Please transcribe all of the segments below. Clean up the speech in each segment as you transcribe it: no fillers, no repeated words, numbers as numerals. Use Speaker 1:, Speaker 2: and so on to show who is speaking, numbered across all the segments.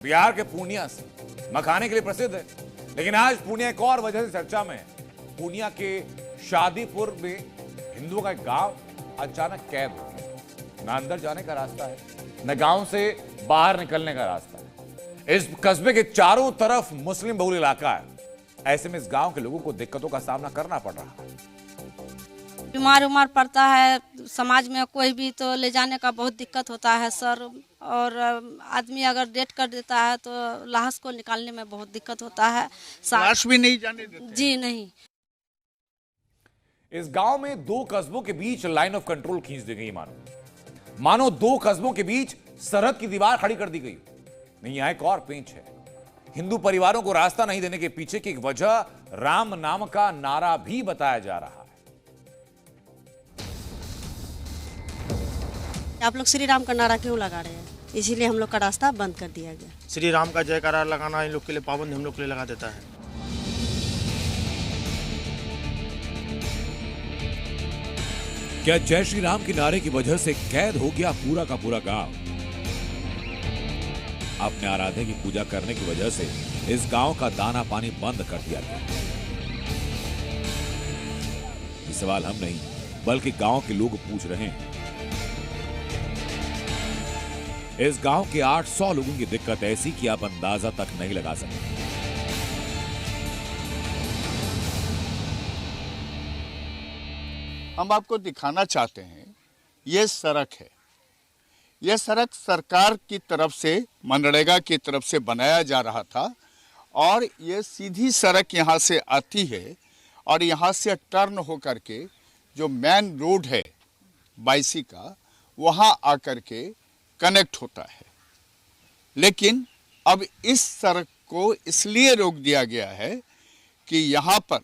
Speaker 1: बिहार के पूर्णिया से मखाने के लिए प्रसिद्ध है, लेकिन आज पूर्णिया एक और वजह से चर्चा में है। पूर्णिया के शादीपुर में हिंदुओं का एक गांव अचानक कैद हो गया। न अंदर जाने का रास्ता है, न गांव से बाहर निकलने का रास्ता है। इस कस्बे के चारों तरफ मुस्लिम बहुल इलाका है। ऐसे में इस गांव के लोगों को दिक्कतों का सामना करना पड़ रहा है।
Speaker 2: बीमार उमार पड़ता है, समाज में कोई भी तो ले जाने का बहुत दिक्कत होता है सर। और आदमी अगर डेट कर देता है तो लाश को निकालने में बहुत दिक्कत होता है।
Speaker 3: लाश भी नहीं जाने देते?
Speaker 2: जी नहीं।
Speaker 1: इस गांव में दो कस्बों के बीच लाइन ऑफ कंट्रोल खींच दी गई। मानो दो कस्बों के बीच सरहद की दीवार खड़ी कर दी गई। नहीं, यहां एक और पेंच है। हिंदू परिवारों को रास्ता नहीं देने के पीछे की एक वजह राम नाम का नारा भी बताया जा रहा है।
Speaker 4: आप लोग श्री राम का नारा क्यों लगा रहे हैं? इसीलिए हम लोग का रास्ता बंद कर दिया गया।
Speaker 5: श्री राम का जयकारा लगाना इन लोग के लिए पाबंद हम लोग के लिए लगा देता है।
Speaker 6: क्या जय श्री राम के नारे की वजह से कैद हो गया पूरा का पूरा गांव? अपने आराध्य की पूजा करने की वजह से इस गांव का दाना पानी बंद कर दिया गया। ये सवाल हम नहीं बल्कि गांव के लोग पूछ रहे हैं। इस गांव के 800 लोगों की दिक्कत ऐसी कि आप अंदाजा तक नहीं लगा सकते।
Speaker 3: हम आपको दिखाना चाहते हैं, ये सड़क है। यह सड़क सरकार की तरफ से, मनरेगा की तरफ से बनाया जा रहा था और ये सीधी सड़क यहाँ से आती है और यहाँ से टर्न होकर के जो मेन रोड है बाईसी का, वहाँ आकर के कनेक्ट होता है। लेकिन अब इस सड़क को इसलिए रोक दिया गया है कि यहाँ पर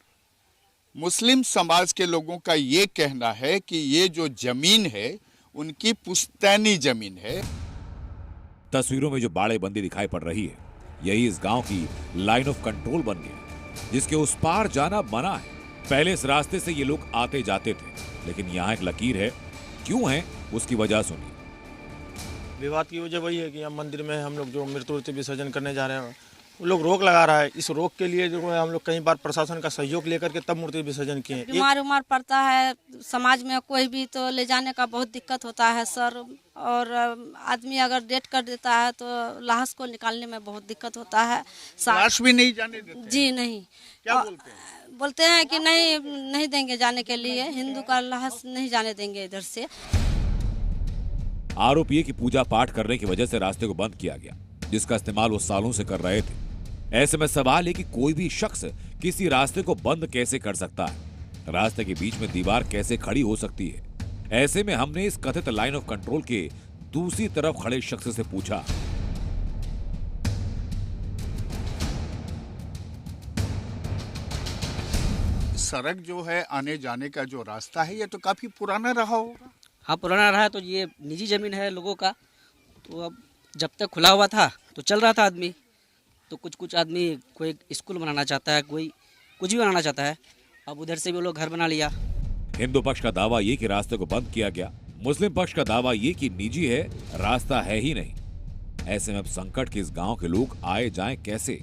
Speaker 3: मुस्लिम समाज के लोगों का ये कहना है कि ये जो जमीन है उनकी पुश्तैनी जमीन है।
Speaker 6: तस्वीरों में जो बाड़ेबंदी दिखाई पड़ रही है, यही इस गांव की लाइन ऑफ कंट्रोल बन गया, जिसके उस पार जाना मना है। पहले इस रास्ते से ये लोग आते जाते थे, लेकिन यहाँ एक लकीर है। क्यों है उसकी वजह सुनिए।
Speaker 5: विवाद की वजह वही है कि हम मंदिर में हम लोग जो मृत्यु विसर्जन करने जा रहे हैं, वो लोग रोक लगा रहा है। इस रोक के लिए जो है हम लोग कई बार प्रशासन का सहयोग लेकर के तब मूर्ति विसर्जन किए।
Speaker 2: बीमार उमार पड़ता है, समाज में कोई भी तो ले जाने का बहुत दिक्कत होता है सर। और आदमी अगर डेट कर देता है तो लाश को निकालने में बहुत दिक्कत होता है।
Speaker 3: लाश भी नहीं जाने देते?
Speaker 2: जी नहीं।
Speaker 3: क्या बोलते हैं?
Speaker 2: बोलते हैं कि नहीं देंगे जाने के लिए, हिंदू का लाश नहीं जाने देंगे इधर से।
Speaker 6: आरोप ये कि पूजा पाठ करने की वजह से रास्ते को बंद किया गया, जिसका इस्तेमाल वो सालों से कर रहे थे। ऐसे में सवाल है कि कोई भी शख्स किसी रास्ते को बंद कैसे कर सकता है? रास्ते के बीच में दीवार कैसे खड़ी हो सकती है? ऐसे में हमने इस कथित लाइन ऑफ कंट्रोल के दूसरी तरफ खड़े शख्स से पूछा।
Speaker 3: सड़क जो है, आने जाने का जो रास्ता है, ये तो काफी पुराना रहा होगा।
Speaker 7: हाँ, पुराना रहा है। तो ये निजी ज़मीन है लोगों का। तो अब जब तक खुला हुआ था तो चल रहा था आदमी। तो कुछ आदमी कोई स्कूल बनाना चाहता है, कोई कुछ भी बनाना चाहता है। अब उधर से भी वो लोग घर बना लिया।
Speaker 6: हिंदू पक्ष का दावा ये कि रास्ते को बंद किया गया, मुस्लिम पक्ष का दावा ये कि निजी है, रास्ता है ही नहीं। ऐसे में अब संकट के इस गांव के लोग आए जाएं कैसे?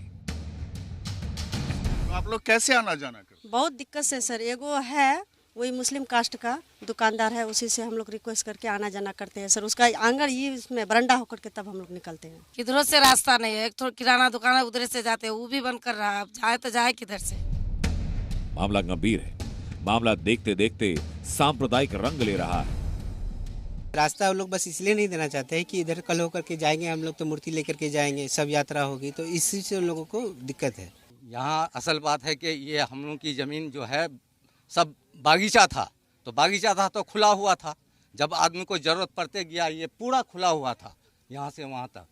Speaker 3: तो आप लोग कैसे आना जाना करते?
Speaker 4: बहुत दिक्कत से सर। एगो है वही मुस्लिम कास्ट का दुकानदार है, उसी से हम लोग रिक्वेस्ट करके आना जाना करते हैं सर। उसका आंगन ये इसमें बरंडा होकर के तब हम लोग निकलते हैं।
Speaker 2: किधरों से रास्ता नहीं है। एक थोड़ा किराना दुकान है, उधर से जाते हैं, वो भी बंद कर रहा है। अब जाए तो जाए किधर से?
Speaker 6: मामला गंभीर है। मामला देखते देखते सांप्रदायिक रंग ले रहा है।
Speaker 8: रास्ता वो लोग बस इसलिए नहीं देना चाहते हैं कि इधर कल होकर के जाएंगे, हम लोग तो मूर्ति लेकर के जाएंगे, सब यात्रा होगी, तो इसी से उन लोगों को दिक्कत है।
Speaker 9: यहाँ असल बात है कि ये हम लोग की ज़मीन जो है सब बागीचा था। तो बागीचा था तो खुला हुआ था। जब आदमी को ज़रूरत पड़ते गया, ये पूरा खुला हुआ था यहाँ से वहाँ तक।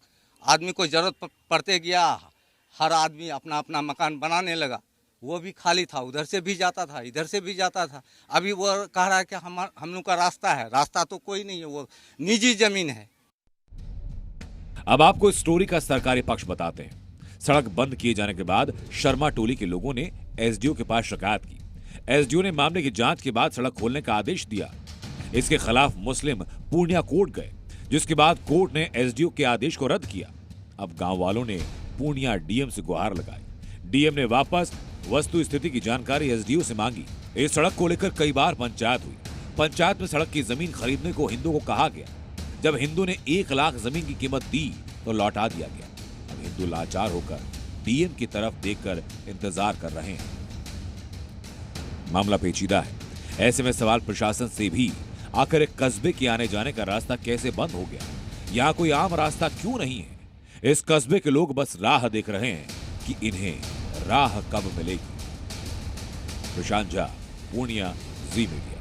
Speaker 9: आदमी को ज़रूरत पड़ते गया, हर आदमी अपना अपना मकान बनाने लगा। वो भी खाली था, उधर से भी जाता था, इधर से भी जाता था। अभी वो कह रहा है कि हम लोग का रास्ता है। रास्ता तो कोई नहीं है, वो निजी ज़मीन है।
Speaker 6: अब आपको इस स्टोरी का सरकारी पक्ष बताते हैं। सड़क बंद किए जाने के बाद शर्मा टोली के लोगों ने एसडीओ के पास शिकायत की। एसडीओ ने मामले की जांच के बाद सड़क खोलने का आदेश दिया। इसके खिलाफ मुस्लिम पूर्णिया कोर्ट गए, जिसके बाद कोर्ट ने एसडीओ के आदेश को रद्द किया। अब गांव वालों ने पूर्णिया डीएम से गुहार लगाई। डीएम ने वापस वस्तु स्थिति की जानकारी एसडीओ से मांगी। इस सड़क को लेकर कई बार पंचायत हुई। पंचायत में सड़क की जमीन खरीदने को हिंदू को कहा गया। जब हिंदू ने 1 लाख जमीन की कीमत दी तो लौटा दिया गया। अब हिंदू लाचार होकर डीएम की तरफ देखकर इंतजार कर रहे हैं। मामला पेचीदा है। ऐसे में सवाल प्रशासन से भी, आखिर एक कस्बे के आने जाने का रास्ता कैसे बंद हो गया? यहाँ कोई आम रास्ता क्यों नहीं है? इस कस्बे के लोग बस राह देख रहे हैं कि इन्हें राह कब मिलेगी। प्रशांत झा, पूर्णिया, जी मीडिया।